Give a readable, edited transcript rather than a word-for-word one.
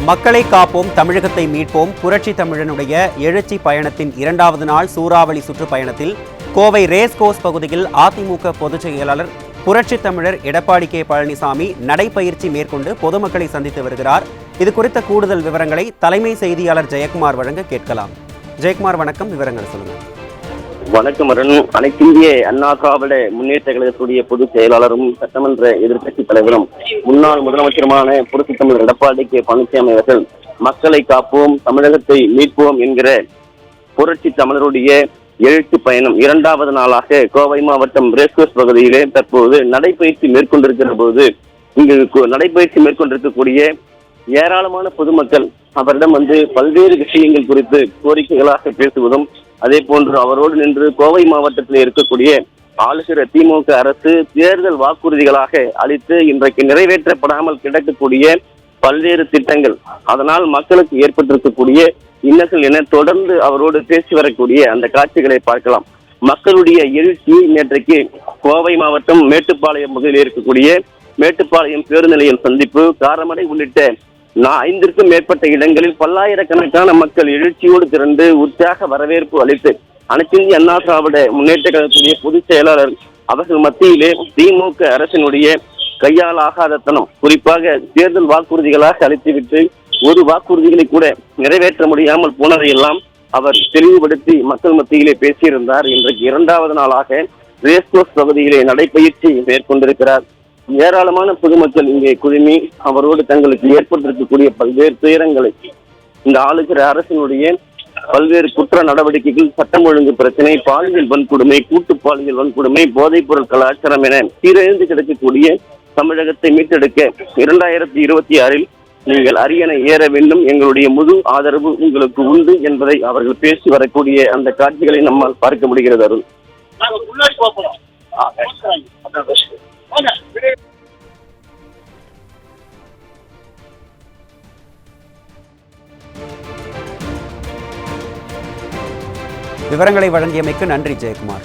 மக்களை காப்போம், தமிழகத்தை மீட்போம் புரட்சி தமிழனுடைய எழுச்சி பயணத்தின் 2வது நாள் சூறாவளி சுற்றுப்பயணத்தில் கோவை ரேஸ்கோர்ஸ் பகுதியில் அதிமுக பொதுச் செயலாளர் புரட்சி தமிழர் எடப்பாடி கே பழனிசாமி நடைபயிற்சி மேற்கொண்டு பொதுமக்களை சந்தித்து வருகிறார். இது குறித்த கூடுதல் விவரங்களை தலைமை செய்தியாளர் ஜெயக்குமார் வழங்க கேட்கலாம். ஜெயக்குமார், வணக்கம். விவரங்கள் சொல்லுங்கள். வணக்கம் அருண். அனைத்திந்திய அண்ணா திராவிட முன்னேற்ற கழகத்துடைய பொதுச் செயலாளரும் சட்டமன்ற எதிர்க்கட்சி தலைவரும் முன்னாள் முதலமைச்சருமான புரட்சி தமிழர் எடப்பாடி கே பழனிசாமி அவர்கள் மக்களை காப்போம், தமிழகத்தை மீட்போம் என்கிற புரட்சி தமிழருடைய எழுச்சி பயணம் 2வது நாளாக கோவை மாவட்டம் ரேஸ்கோர்ஸ் பகுதியிலே தற்போது நடைபயிற்சி மேற்கொண்டிருக்கிற போது இங்கு நடைபயிற்சி மேற்கொண்டிருக்கக்கூடிய ஏராளமான பொதுமக்கள் அவரிடம் பல்வேறு விஷயங்கள் குறித்து கோரிக்கைகளாக பேசுவதும், அதே போன்று அவரோடு நின்று கோவை மாவட்டத்தில் இருக்கக்கூடிய ஆளுகிற திமுக அரசு தேர்தல் வாக்குறுதிகளாக அளித்து இன்றைக்கு நிறைவேற்றப்படாமல் கிடக்கக்கூடிய பல்வேறு திட்டங்கள், அதனால் மக்களுக்கு ஏற்பட்டிருக்கக்கூடிய இன்னல்கள் என தொடர்ந்து அவரோடு பேசி வரக்கூடிய அந்த காட்சிகளை பார்க்கலாம். மக்களுடைய எழுச்சி நேற்றைக்கு கோவை மாவட்டம் மேட்டுப்பாளையம் பகுதியில் இருக்கக்கூடிய மேட்டுப்பாளையம் பேருந்து நிலையம் சந்திப்பு, காரமடை உள்ளிட்ட 5க்கும் மேற்பட்ட இடங்களில் பல்லாயிரக்கணக்கான மக்கள் எழுச்சியோடு திரண்டு உற்சாக வரவேற்பு அளித்து அனைத்திந்திய அண்ணா திராவிட முன்னேற்ற கழகத்துடைய பொதுச் செயலாளர் அவர்கள் மத்தியிலே திமுக அரசினுடைய கையாலாகாதத்தனம், குறிப்பாக தேர்தல் வாக்குறுதிகளாக அளித்துவிட்டு ஒரு வாக்குறுதிகளை கூட நிறைவேற்ற முடியாமல் போனதையெல்லாம் அவர் தெளிவுபடுத்தி மக்கள் மத்தியிலே பேசியிருந்தார். இன்றைக்கு 2வது நாளாக ரேஸ்கோர்ஸ் பகுதியிலே நடைபயிற்சி மேற்கொண்டிருக்கிறார். ஏராளமான பொதுமக்கள் இங்கே குழுமி அவரோடு தங்களுக்கு ஏற்பட்டிருக்கக்கூடிய பல்வேறு துயரங்களை, இந்த ஆளுகிற அரசினுடைய பல்வேறு குற்ற நடவடிக்கைகள், சட்டம் ஒழுங்கு பிரச்சனை, பாலியல் வன்கொடுமை, கூட்டு பாலியல் வன்கொடுமை, போதைப் பொருள் கலாச்சாரம் என சீரழிந்து கிடக்கக்கூடிய தமிழகத்தை மீட்டெடுக்க 2026 நீங்கள் அரியணை ஏற வேண்டும், எங்களுடைய முழு ஆதரவு உங்களுக்கு உண்டு என்பதை அவர்கள் பேசி வரக்கூடிய அந்த காட்சிகளை நம்மால் பார்க்க முடிகிறது. அருள், விவரங்களை வழங்கியமைக்கு நன்றி ஜெயக்குமார்.